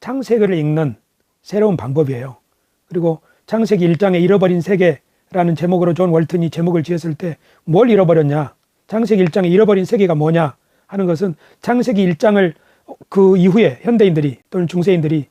창세기를 읽는 새로운 방법이에요. 그리고 창세기 1장에 잃어버린 세계라는 제목으로 존 월튼이 제목을 지었을 때 뭘 잃어버렸냐? 창세기 1장에 잃어버린 세계가 뭐냐 하는 것은 창세기 1장을 그 이후에 현대인들이 또는 중세인들이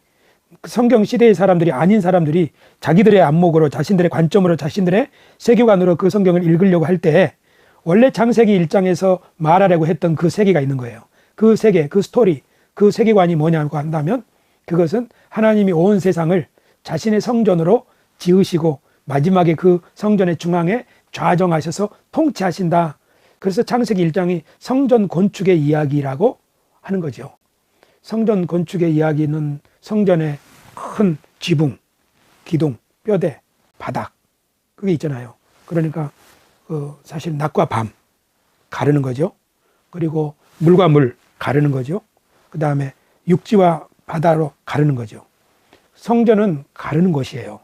성경 시대의 사람들이 아닌 사람들이 자기들의 안목으로 자신들의 관점으로 자신들의 세계관으로 그 성경을 읽으려고 할 때 원래 창세기 1장에서 말하려고 했던 그 세계가 있는 거예요. 그 세계, 그 스토리, 그 세계관이 뭐냐고 한다면 그것은 하나님이 온 세상을 자신의 성전으로 지으시고 마지막에 그 성전의 중앙에 좌정하셔서 통치하신다. 그래서 창세기 1장이 성전 건축의 이야기라고 하는 거죠. 성전 건축의 이야기는 성전의 큰 지붕, 기둥, 뼈대, 바닥 그게 있잖아요. 그러니까 사실 낮과 밤 가르는 거죠. 그리고 물과 물 가르는 거죠. 그 다음에 육지와 바다로 가르는 거죠. 성전은 가르는 것이에요.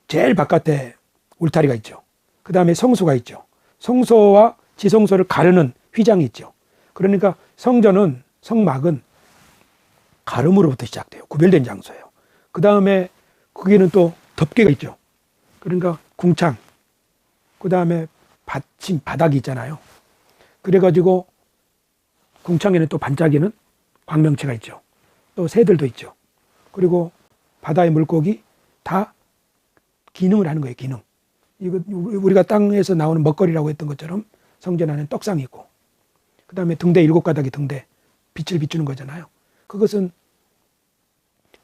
제일 바깥에 울타리가 있죠. 그 다음에 성소가 있죠. 성소와 지성소를 가르는 휘장이 있죠. 그러니까 성전은, 성막은 가름으로부터 시작돼요. 구별된 장소예요. 그 다음에 거기는 또 덮개가 있죠. 그러니까 궁창, 그 다음에 받침, 바닥이 있잖아요. 그래가지고 궁창에는 또 반짝이는 광명체가 있죠. 또 새들도 있죠. 그리고 바다의 물고기 다 기능을 하는 거예요. 기능. 이거 우리가 땅에서 나오는 먹거리라고 했던 것처럼 성전 안에 떡상이 있고, 그 다음에 등대 7가닥이 등대 빛을 비추는 거잖아요. 그것은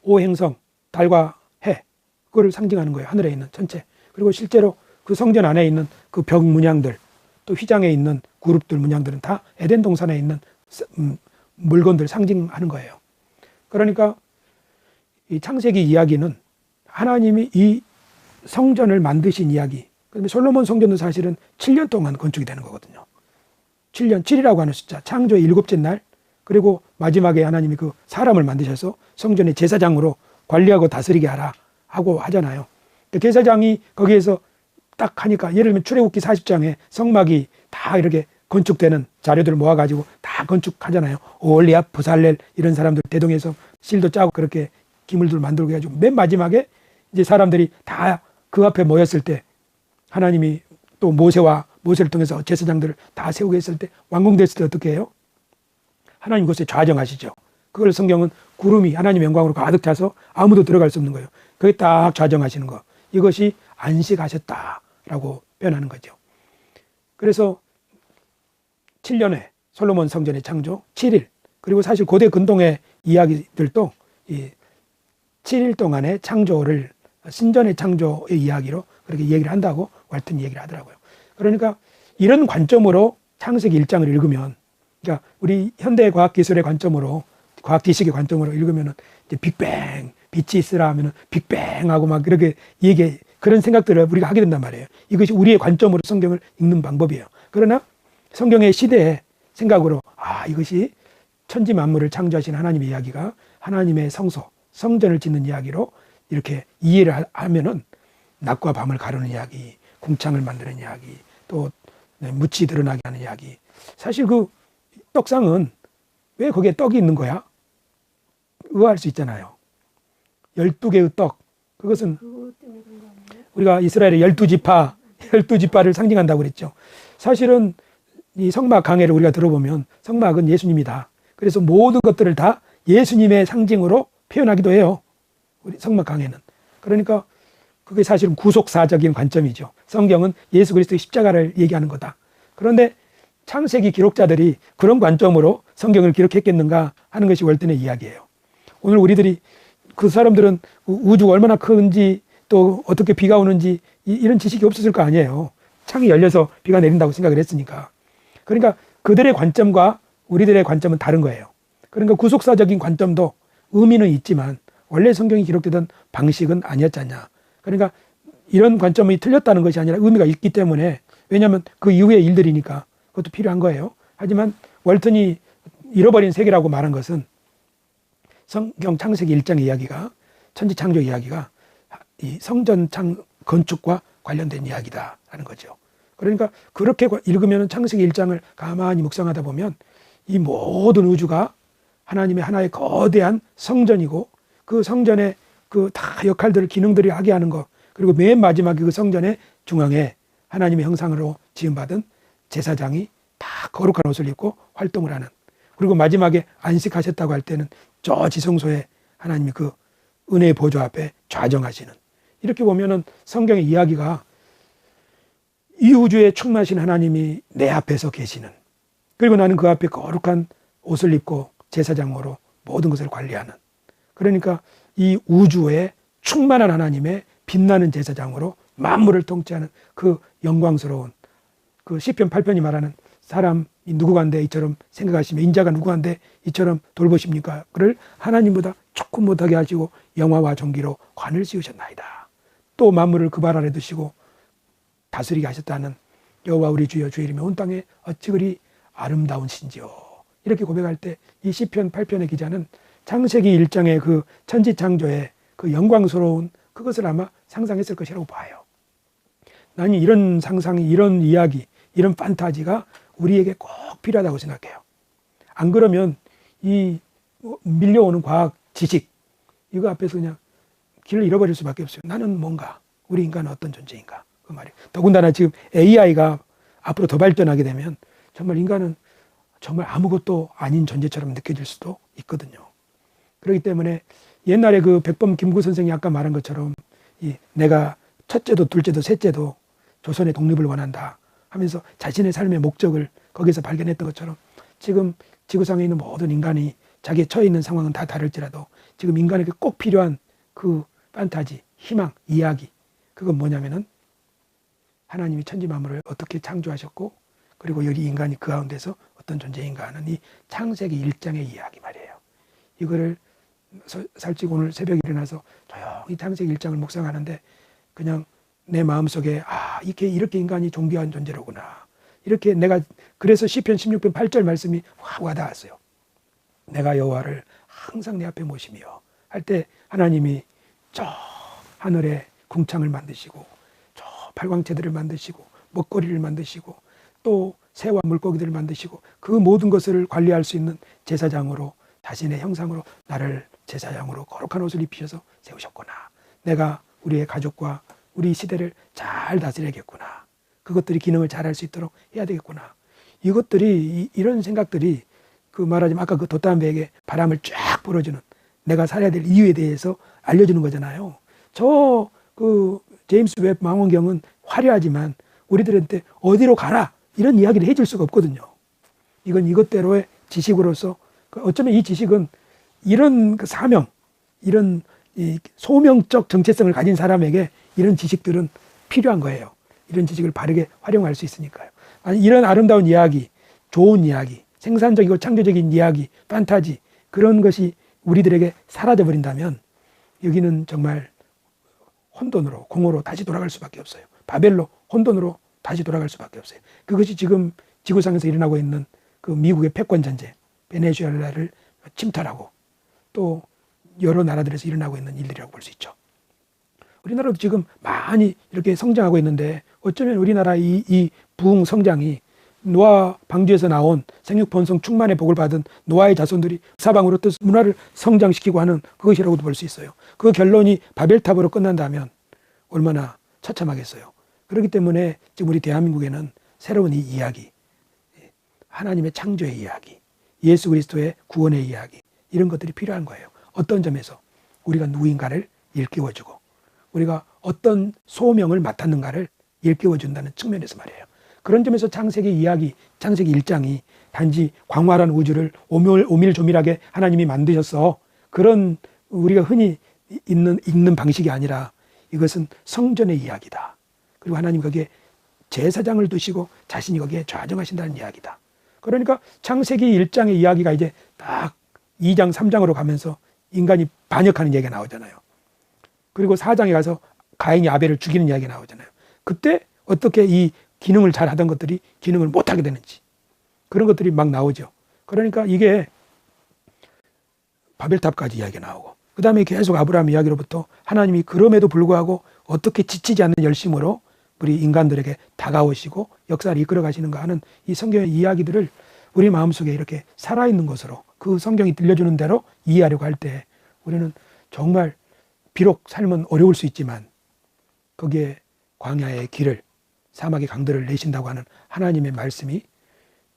오행성, 달과 해, 그거를 상징하는 거예요. 하늘에 있는 전체. 그리고 실제로 그 성전 안에 있는 그 벽 문양들, 또 휘장에 있는 그룹들 문양들은 다 에덴 동산에 있는 물건들 상징하는 거예요. 그러니까 이 창세기 이야기는 하나님이 이 성전을 만드신 이야기. 그다음에 솔로몬 성전도 사실은 7년 동안 건축이 되는 거거든요. 7년, 7이라고 하는 숫자, 창조의 7째 날, 그리고 마지막에 하나님이 그 사람을 만드셔서 성전의 제사장으로 관리하고 다스리게 하라 하고 하잖아요. 그 제사장이 거기에서 딱 하니까, 예를 들면 출애굽기 40장에 성막이 다 이렇게 건축되는 자료들을 모아가지고 다 건축하잖아요. 오홀리압, 부살렐 이런 사람들 대동해서 실도 짜고 그렇게 기물들 만들고 해가지고 맨 마지막에 이제 사람들이 다 그 앞에 모였을 때 하나님이 또 모세를 통해서 제사장들을 다 세우게 했을 때 완공됐을 때 어떻게 해요? 하나님 그것에 좌정하시죠. 그걸 성경은 구름이 하나님의 영광으로 가득 차서 아무도 들어갈 수 없는 거예요. 그게 딱 좌정하시는 거. 이것이 안식하셨다라고 표현하는 거죠. 그래서 7년에 솔로몬 성전의 창조, 7일, 그리고 사실 고대 근동의 이야기들도 이 7일 동안의 창조를 신전의 창조의 이야기로 그렇게 얘기를 한다고 왈튼 얘기를 하더라고요. 그러니까 이런 관점으로 창세기 1장을 읽으면, 그러니까 우리 현대 과학 기술의 관점으로, 과학 지식의 관점으로 읽으면은 이제 빅뱅, 빛이 있으라 하면은 빅뱅하고 막 그렇게 그런 생각들을 우리가 하게 된단 말이에요. 이것이 우리의 관점으로 성경을 읽는 방법이에요. 그러나 성경의 시대의 생각으로, 이것이 천지 만물을 창조하신 하나님의 이야기가 하나님의 성소, 성전을 짓는 이야기로 이렇게 이해를 하면은 낮과 밤을 가르는 이야기, 궁창을 만드는 이야기, 또 묻이 드러나게 하는 이야기. 사실 그 떡상은 왜 거기에 떡이 있는 거야? 의아할 수 있잖아요. 12개의 떡. 그것은 우리가 이스라엘의 12지파를 상징한다고 그랬죠. 사실은 이 성막 강해를 우리가 들어보면 성막은 예수님이다. 그래서 모든 것들을 다 예수님의 상징으로 표현하기도 해요. 우리 성막 강해는. 그러니까 그게 사실은 구속사적인 관점이죠. 성경은 예수 그리스도의 십자가를 얘기하는 거다. 그런데 창세기 기록자들이 그런 관점으로 성경을 기록했겠는가 하는 것이 월튼의 이야기예요. 오늘 우리들이, 그 사람들은 우주가 얼마나 큰지, 또 어떻게 비가 오는지 이런 지식이 없었을 거 아니에요. 창이 열려서 비가 내린다고 생각을 했으니까. 그러니까 그들의 관점과 우리들의 관점은 다른 거예요. 그러니까 구속사적인 관점도 의미는 있지만 원래 성경이 기록되던 방식은 아니었지 않냐. 그러니까 이런 관점이 틀렸다는 것이 아니라 의미가 있기 때문에, 왜냐하면 그 이후의 일들이니까 그것도 필요한 거예요. 하지만 월튼이 잃어버린 세계라고 말한 것은 성경 창세기 1장의 이야기가, 천지 창조 이야기가 이 성전 건축과 관련된 이야기다라는 거죠. 그러니까 그렇게 읽으면 창세기 1장을 가만히 묵상하다 보면 이 모든 우주가 하나님의 하나의 거대한 성전이고 그 성전의 그 다 역할들을 기능들이 하게 하는 것, 그리고 맨 마지막에 그 성전의 중앙에 하나님의 형상으로 지음받은 제사장이 다 거룩한 옷을 입고 활동을 하는, 그리고 마지막에 안식하셨다고 할 때는 저 지성소에 하나님이 그 은혜의 보좌 앞에 좌정하시는, 이렇게 보면은 성경의 이야기가 이 우주에 충만하신 하나님이 내 앞에서 계시는, 그리고 나는 그 앞에 거룩한 옷을 입고 제사장으로 모든 것을 관리하는, 그러니까 이 우주에 충만한 하나님의 빛나는 제사장으로 만물을 통치하는 그 영광스러운, 그 시편 8편이 말하는 사람이 누구간데 이처럼 생각하시며 인자가 누구간데 이처럼 돌보십니까? 그를 하나님보다 조금 못하게 하시고 영화와 존귀로 관을 씌우셨나이다. 또 만물을 그 발 아래 두시고 다스리게 하셨다는 여호와 우리 주여 주의 이름이 온 땅에 어찌 그리 아름다운신지요. 이렇게 고백할 때 이 시편 8편의 기자는 창세기 1장의 그 천지창조의 그 영광스러운 그것을 아마 상상했을 것이라고 봐요. 나는 이런 상상이, 이런 이야기, 이런 판타지가 우리에게 꼭 필요하다고 생각해요. 안 그러면 이 밀려오는 과학 지식 이거 앞에서 그냥 길을 잃어버릴 수밖에 없어요. 나는 뭔가, 우리 인간은 어떤 존재인가, 그 말이에요. 더군다나 지금 AI가 앞으로 더 발전하게 되면 정말 인간은 정말 아무것도 아닌 존재처럼 느껴질 수도 있거든요. 그렇기 때문에 옛날에 그 백범 김구 선생이 아까 말한 것처럼 내가 첫째도 둘째도 셋째도 조선의 독립을 원한다 하면서 자신의 삶의 목적을 거기서 발견했던 것처럼, 지금 지구상에 있는 모든 인간이 자기에 처해 있는 상황은 다 다를지라도 지금 인간에게 꼭 필요한 그 판타지, 희망, 이야기, 그건 뭐냐면은 하나님이 천지 만물을 어떻게 창조하셨고 그리고 여기 인간이 그 가운데서 어떤 존재인가 하는 이 창세기 1장의 이야기 말이에요. 이거를 살찌고 오늘 새벽에 일어나서 조용히 창세기 1장을 묵상하는데 그냥 내 마음속에 이렇게 인간이 존귀한 존재로구나. 이렇게 내가, 그래서 시편 16편 8절 말씀이 확 와닿았어요. 내가 여호와를 항상 내 앞에 모시며 할 때 하나님이 저 하늘에 궁창을 만드시고 저 발광체들을 만드시고 먹거리를 만드시고 또 새와 물고기들을 만드시고 그 모든 것을 관리할 수 있는 제사장으로 자신의 형상으로 나를 제사장으로 거룩한 옷을 입히셔서 세우셨구나. 내가 우리의 가족과 우리 시대를 잘 다스려야겠구나. 그것들이 기능을 잘 할 수 있도록 해야 되겠구나. 이것들이, 이런 생각들이 그 말하자면 아까 그 돛담배에게 바람을 쫙 불어주는, 내가 살아야 될 이유에 대해서 알려주는 거잖아요. 저 그 제임스 웹 망원경은 화려하지만 우리들한테 어디로 가라 이런 이야기를 해줄 수가 없거든요. 이건 이것대로의 지식으로서, 어쩌면 이 지식은 이런 그 사명, 이런 이 소명적 정체성을 가진 사람에게 이런 지식들은 필요한 거예요. 이런 지식을 바르게 활용할 수 있으니까요. 아니, 이런 아름다운 이야기, 좋은 이야기, 생산적이고 창조적인 이야기, 판타지, 그런 것이 우리들에게 사라져버린다면 여기는 정말 혼돈으로, 공허로 다시 돌아갈 수밖에 없어요. 바벨로, 혼돈으로 다시 돌아갈 수밖에 없어요. 그것이 지금 지구상에서 일어나고 있는 그 미국의 패권 전쟁, 베네수엘라를 침탈하고 또 여러 나라들에서 일어나고 있는 일들이라고 볼 수 있죠. 우리나라도 지금 많이 이렇게 성장하고 있는데 어쩌면 우리나라 이 부흥 성장이 노아 방주에서 나온 생육번성 충만의 복을 받은 노아의 자손들이 사방으로 또 문화를 성장시키고 하는 그것이라고도 볼 수 있어요. 그 결론이 바벨탑으로 끝난다면 얼마나 처참하겠어요. 그렇기 때문에 지금 우리 대한민국에는 새로운 이 이야기, 하나님의 창조의 이야기, 예수 그리스도의 구원의 이야기, 이런 것들이 필요한 거예요. 어떤 점에서 우리가 누구인가를 일깨워주고 우리가 어떤 소명을 맡았는가를 일깨워준다는 측면에서 말이에요. 그런 점에서 창세기 이야기, 창세기 1장이 단지 광활한 우주를 오밀조밀하게 하나님이 만드셔서 그런 우리가 흔히 읽는 방식이 아니라 이것은 성전의 이야기다. 그리고 하나님 거기에 제사장을 두시고 자신이 거기에 좌정하신다는 이야기다. 그러니까 창세기 1장의 이야기가 이제 딱 2장, 3장으로 가면서 인간이 반역하는 얘기가 나오잖아요. 그리고 4장에 가서 가인이 아벨을 죽이는 이야기가 나오잖아요. 그때 어떻게 이 기능을 잘 하던 것들이 기능을 못하게 되는지 그런 것들이 막 나오죠. 그러니까 이게 바벨탑까지 이야기가 나오고 그 다음에 계속 아브라함 이야기로부터 하나님이 그럼에도 불구하고 어떻게 지치지 않는 열심으로 우리 인간들에게 다가오시고 역사를 이끌어 가시는가 하는 이 성경의 이야기들을 우리 마음속에 이렇게 살아있는 것으로 그 성경이 들려주는 대로 이해하려고 할 때 우리는 정말 비록 삶은 어려울 수 있지만 거기에 광야의 길을, 사막의 강들을 내신다고 하는 하나님의 말씀이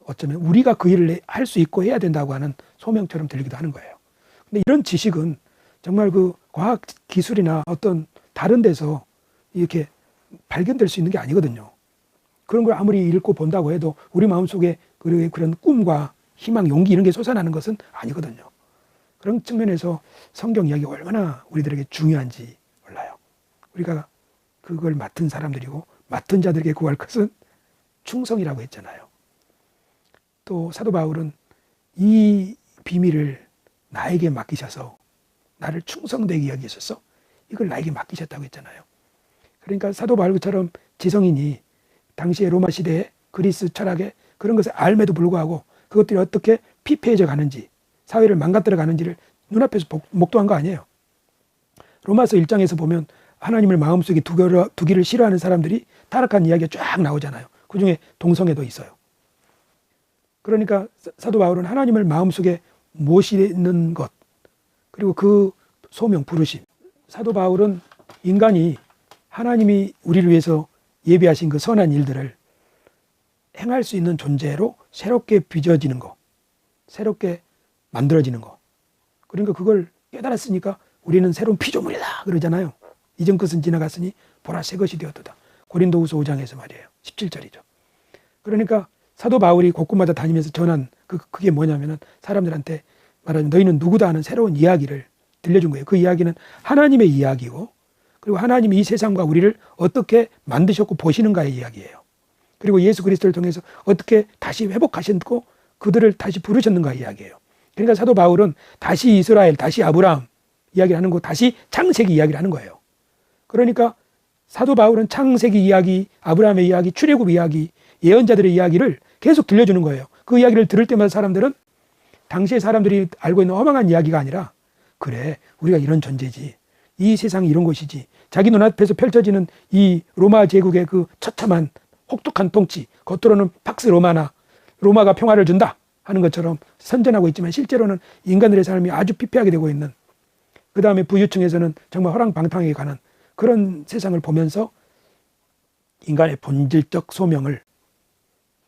어쩌면 우리가 그 일을 할 수 있고 해야 된다고 하는 소명처럼 들리기도 하는 거예요. 근데 이런 지식은 정말 그 과학 기술이나 어떤 다른 데서 이렇게 발견될 수 있는 게 아니거든요. 그런 걸 아무리 읽고 본다고 해도 우리 마음속에 그런 꿈과 희망, 용기 이런 게 솟아나는 것은 아니거든요. 그런 측면에서 성경 이야기가 얼마나 우리들에게 중요한지 몰라요. 우리가 그걸 맡은 사람들이고 맡은 자들에게 구할 것은 충성이라고 했잖아요. 또 사도 바울은 이 비밀을 나에게 맡기셔서 나를 충성되게 여기셔서 이걸 나에게 맡기셨다고 했잖아요. 그러니까 사도 바울처럼 지성인이 당시의 로마 시대의 그리스 철학의 그런 것을 알매도 불구하고 그것들이 어떻게 피폐해져 가는지, 사회를 망가뜨려 가는지를 눈앞에서 목도한 거 아니에요. 로마서 1장에서 보면 하나님을 마음속에 두기를 싫어하는 사람들이 타락한 이야기가 쫙 나오잖아요. 그중에 동성애도 있어요. 그러니까 사도 바울은 하나님을 마음속에 모시는 것, 그리고 그 소명, 부르심. 사도 바울은 인간이 하나님이 우리를 위해서 예비하신 그 선한 일들을 행할 수 있는 존재로 새롭게 빚어지는 거, 새롭게 만들어지는 거. 그러니까 그걸 깨달았으니까 우리는 새로운 피조물이다 그러잖아요. 이전 것은 지나갔으니 보라 새 것이 되었도다. 고린도후서 5장에서 말이에요. 17절이죠. 그러니까 사도 바울이 곳곳마다 다니면서 전한 그게 뭐냐면은 사람들한테 말하면 너희는 누구다 하는 새로운 이야기를 들려준 거예요. 그 이야기는 하나님의 이야기고, 그리고 하나님이 이 세상과 우리를 어떻게 만드셨고 보시는가의 이야기예요. 그리고 예수 그리스도를 통해서 어떻게 다시 회복하셨고 그들을 다시 부르셨는가 이야기예요. 그러니까 사도 바울은 다시 이스라엘, 다시 아브라함 이야기를 하는 거, 다시 창세기 이야기를 하는 거예요. 그러니까 사도 바울은 창세기 이야기, 아브라함의 이야기, 출애굽 이야기, 예언자들의 이야기를 계속 들려주는 거예요. 그 이야기를 들을 때마다 사람들은 당시의 사람들이 알고 있는 허망한 이야기가 아니라, 그래, 우리가 이런 존재지, 이 세상이 이런 곳이지, 자기 눈앞에서 펼쳐지는 이 로마 제국의 그 처참한 혹독한 통치, 겉으로는 팍스 로마나 로마가 평화를 준다 하는 것처럼 선전하고 있지만 실제로는 인간들의 삶이 아주 피폐하게 되고 있는, 그 다음에 부유층에서는 정말 허랑방탕하게 가는 그런 세상을 보면서 인간의 본질적 소명을,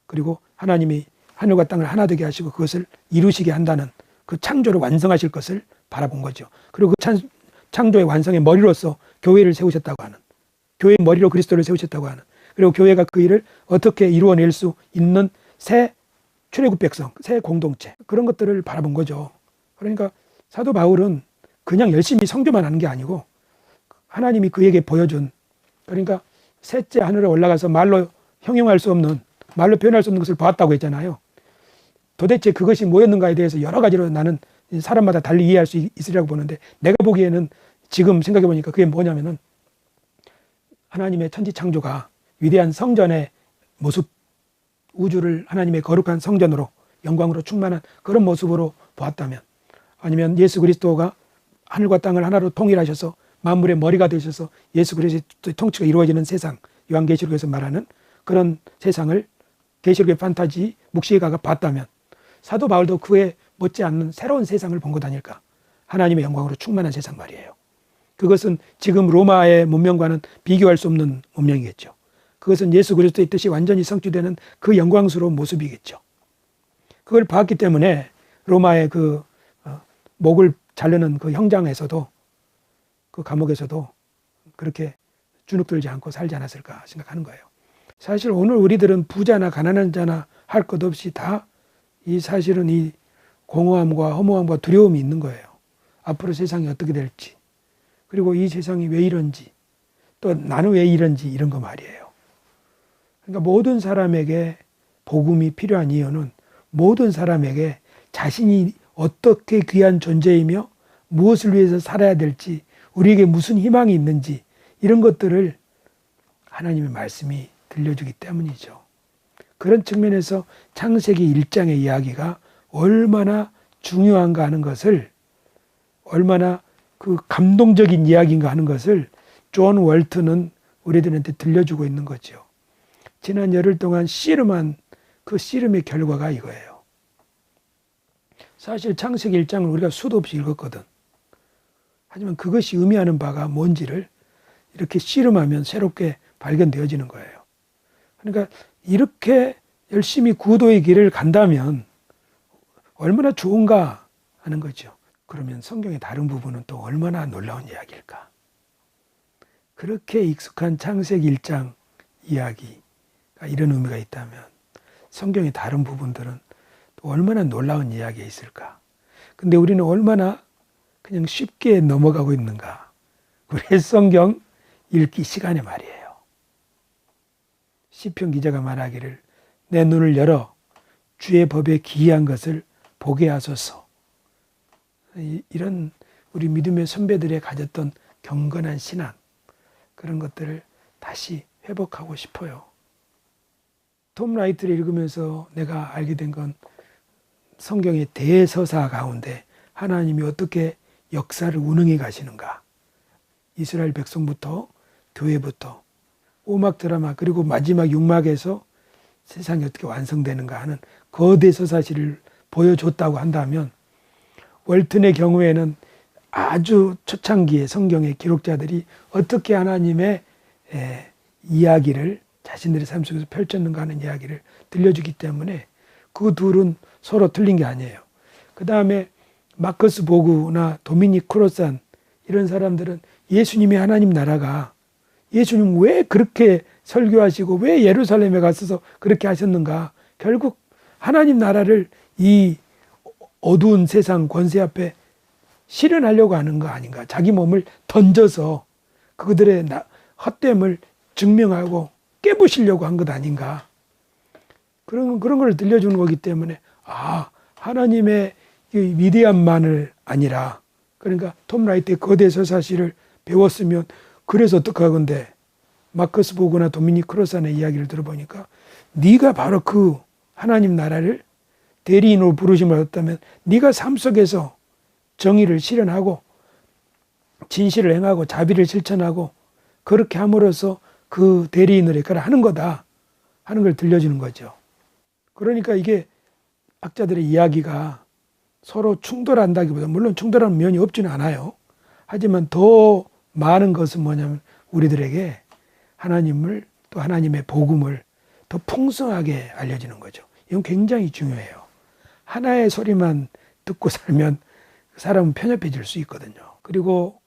그리고 하나님이 하늘과 땅을 하나 되게 하시고 그것을 이루시게 한다는 그 창조를 완성하실 것을 바라본 거죠. 그리고 그 창조의 완성의 머리로서 교회를 세우셨다고 하는, 교회의 머리로 그리스도를 세우셨다고 하는, 그리고 교회가 그 일을 어떻게 이루어낼 수 있는 새 출애굽 백성, 새 공동체, 그런 것들을 바라본 거죠. 그러니까 사도 바울은 그냥 열심히 선교만 하는 게 아니고 하나님이 그에게 보여준, 그러니까 셋째 하늘에 올라가서 말로 형용할 수 없는, 말로 표현할 수 없는 것을 보았다고 했잖아요. 도대체 그것이 뭐였는가에 대해서 여러 가지로 나는 사람마다 달리 이해할 수 있으리라고 보는데, 내가 보기에는 지금 생각해 보니까 그게 뭐냐면은 하나님의 천지 창조가 위대한 성전의 모습, 우주를 하나님의 거룩한 성전으로 영광으로 충만한 그런 모습으로 보았다면, 아니면 예수 그리스도가 하늘과 땅을 하나로 통일하셔서 만물의 머리가 되셔서 예수 그리스도의 통치가 이루어지는 세상, 요한계시록에서 말하는 그런 세상을 계시록의 판타지 묵시가가 봤다면, 사도 바울도 그에 못지않는 새로운 세상을 본 것 아닐까. 하나님의 영광으로 충만한 세상 말이에요. 그것은 지금 로마의 문명과는 비교할 수 없는 문명이겠죠. 그것은 예수 그리스도의 뜻이 완전히 성취되는 그 영광스러운 모습이겠죠. 그걸 봤기 때문에 로마의 그 목을 자르는 그 형장에서도, 그 감옥에서도 그렇게 주눅들지 않고 살지 않았을까 생각하는 거예요. 사실 오늘 우리들은 부자나 가난한 자나 할 것 없이 다 이 사실은 이 공허함과 허무함과 두려움이 있는 거예요. 앞으로 세상이 어떻게 될지, 그리고 이 세상이 왜 이런지, 또 나는 왜 이런지, 이런 거 말이에요. 그러니까 모든 사람에게 복음이 필요한 이유는 모든 사람에게 자신이 어떻게 귀한 존재이며 무엇을 위해서 살아야 될지, 우리에게 무슨 희망이 있는지, 이런 것들을 하나님의 말씀이 들려주기 때문이죠. 그런 측면에서 창세기 1장의 이야기가 얼마나 중요한가 하는 것을, 얼마나 그 감동적인 이야기인가 하는 것을 존 월트는 우리들한테 들려주고 있는 거죠. 지난 열흘 동안 씨름한 그 씨름의 결과가 이거예요. 사실 창세기 1장을 우리가 수도 없이 읽었거든. 하지만 그것이 의미하는 바가 뭔지를 이렇게 씨름하면 새롭게 발견되어지는 거예요. 그러니까 이렇게 열심히 구도의 길을 간다면 얼마나 좋은가 하는 거죠. 그러면 성경의 다른 부분은 또 얼마나 놀라운 이야기일까? 그렇게 익숙한 창세기 1장 이야기가 이런 의미가 있다면 성경의 다른 부분들은 또 얼마나 놀라운 이야기가 있을까? 근데 우리는 얼마나 그냥 쉽게 넘어가고 있는가? 우리의 성경 읽기 시간에 말이에요. 시편 기자가 말하기를 내 눈을 열어 주의 법에 기이한 것을 보게 하소서. 이런 우리 믿음의 선배들의 가졌던 경건한 신앙, 그런 것들을 다시 회복하고 싶어요. 톰 라이트를 읽으면서 내가 알게 된 건 성경의 대서사 가운데 하나님이 어떻게 역사를 운행해 가시는가. 이스라엘 백성부터 교회부터 오막 드라마 그리고 마지막 6막에서 세상이 어떻게 완성되는가 하는 거대 서사시를 보여줬다고 한다면 월튼의 경우에는 아주 초창기의 성경의 기록자들이 어떻게 하나님의 이야기를 자신들의 삶 속에서 펼쳤는가 하는 이야기를 들려주기 때문에 그 둘은 서로 틀린 게 아니에요. 그 다음에 마커스 보그나 도미닉 크로산 이런 사람들은 예수님의 하나님 나라가 예수님 왜 그렇게 설교하시고 왜 예루살렘에 가셔서 그렇게 하셨는가. 결국 하나님 나라를 이 어두운 세상 권세 앞에 실현하려고 하는 거 아닌가. 자기 몸을 던져서 그들의 헛됨을 증명하고 깨부시려고 한 것 아닌가. 그런 걸 들려주는 거기 때문에 하나님의 위대함만을 아니라 그러니까 톰 라이트의 거대 서사시를 배웠으면 그래서 어떡하건데 마커스 보그나 도미닉 크로산의 이야기를 들어보니까 네가 바로 그 하나님 나라를 대리인으로 부르심을 받았다면 네가 삶 속에서 정의를 실현하고 진실을 행하고 자비를 실천하고 그렇게 함으로써 그 대리인을 역할을 하는 거다 하는 걸 들려주는 거죠. 그러니까 이게 학자들의 이야기가 서로 충돌한다기보다 물론 충돌하는 면이 없지는 않아요. 하지만 더 많은 것은 뭐냐면 우리들에게 하나님을 또 하나님의 복음을 더 풍성하게 알려지는 거죠. 이건 굉장히 중요해요. 하나의 소리만 듣고 살면 사람은 편협해질 수 있거든요. 그리고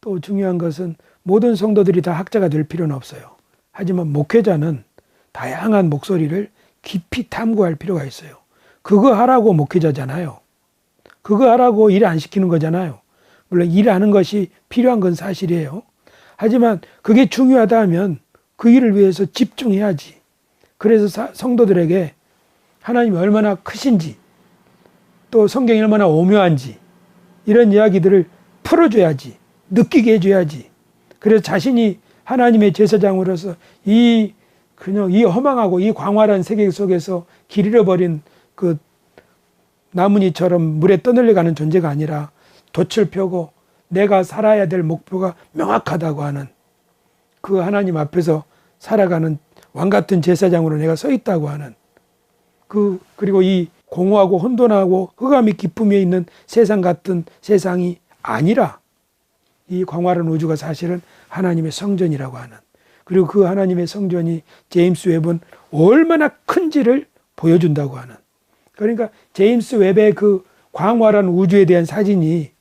또 중요한 것은 모든 성도들이 다 학자가 될 필요는 없어요. 하지만 목회자는 다양한 목소리를 깊이 탐구할 필요가 있어요. 그거 하라고 목회자잖아요. 그거 하라고 일 안 시키는 거잖아요. 물론 일하는 것이 필요한 건 사실이에요. 하지만 그게 중요하다 하면 그 일을 위해서 집중해야지. 그래서 성도들에게 하나님이 얼마나 크신지 또 성경이 얼마나 오묘한지 이런 이야기들을 풀어줘야지. 느끼게 해줘야지. 그래서 자신이 하나님의 제사장으로서 그냥 이 허망하고 이 광활한 세계 속에서 길 잃어버린 그 나뭇잎처럼 물에 떠늘려가는 존재가 아니라 돛을 펴고 내가 살아야 될 목표가 명확하다고 하는 그 하나님 앞에서 살아가는 왕같은 제사장으로 내가 서 있다고 하는 그리고 이 공허하고 혼돈하고 흑암이 기쁨에 있는 세상 같은 세상이 아니라 이 광활한 우주가 사실은 하나님의 성전이라고 하는 그리고 그 하나님의 성전이 제임스 웹은 얼마나 큰지를 보여준다고 하는 그러니까 제임스 웹의 그 광활한 우주에 대한 사진이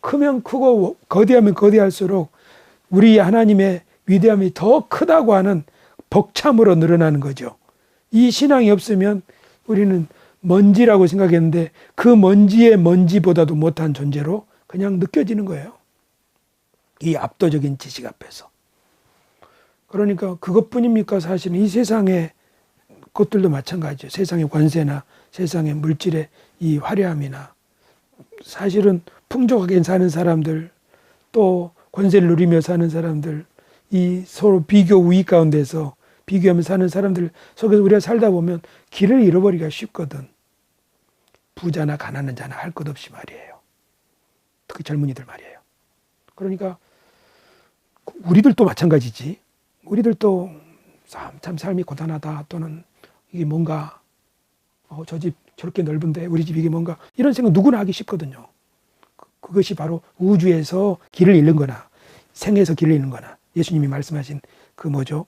크면 크고 거대하면 거대할수록 우리 하나님의 위대함이 더 크다고 하는 벅참으로 늘어나는 거죠. 이 신앙이 없으면 우리는 먼지라고 생각했는데 그 먼지의 먼지보다도 못한 존재로 그냥 느껴지는 거예요. 이 압도적인 지식 앞에서. 그러니까 그것뿐입니까? 사실은 이 세상의 것들도 마찬가지죠. 세상의 권세나 세상의 물질의 이 화려함이나 사실은 풍족하게 사는 사람들 또 권세를 누리며 사는 사람들 이 서로 비교 우위 가운데서 비교하며 사는 사람들 속에서 우리가 살다 보면 길을 잃어버리기가 쉽거든. 부자나 가난한 자나 할 것 없이 말이에요. 특히 젊은이들 말이에요. 그러니까 우리들도 마찬가지지. 우리들도 참 삶이 고단하다 또는 이게 뭔가 저 집 저렇게 넓은데 우리 집 이게 뭔가 이런 생각 누구나 하기 쉽거든요. 그것이 바로 우주에서 길을 잃는 거나 생에서 길을 잃는 거나 예수님이 말씀하신 그 뭐죠?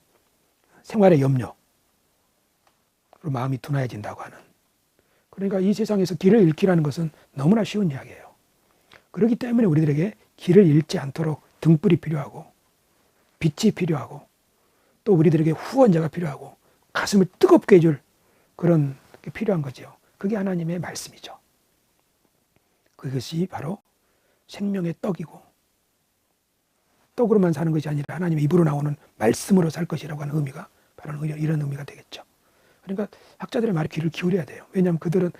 생활의 염려로 마음이 둔해진다고 하는. 그러니까 이 세상에서 길을 잃기라는 것은 너무나 쉬운 이야기예요. 그렇기 때문에 우리들에게 길을 잃지 않도록 등불이 필요하고 빛이 필요하고 또 우리들에게 후원자가 필요하고 가슴을 뜨겁게 해줄 그런 게 필요한 거죠. 그게 하나님의 말씀이죠. 그것이 바로 생명의 떡이고 떡으로만 사는 것이 아니라 하나님의 입으로 나오는 말씀으로 살 것이라고 하는 의미가 바로 이런 의미가 되겠죠. 그러니까 학자들의 말에 귀를 기울여야 돼요. 왜냐하면 그들은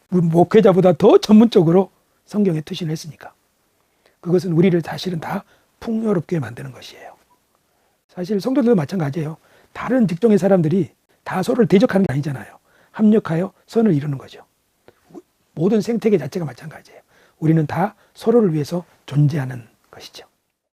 목회자보다 더 전문적으로 성경에 투신을 했으니까. 그것은 우리를 사실은 다 풍요롭게 만드는 것이에요. 사실 성도들도 마찬가지예요. 다른 직종의 사람들이 다 서로를 대적하는 게 아니잖아요. 합력하여 선을 이루는 거죠. 모든 생태계 자체가 마찬가지예요. 우리는 다 서로를 위해서 존재하는 것이죠.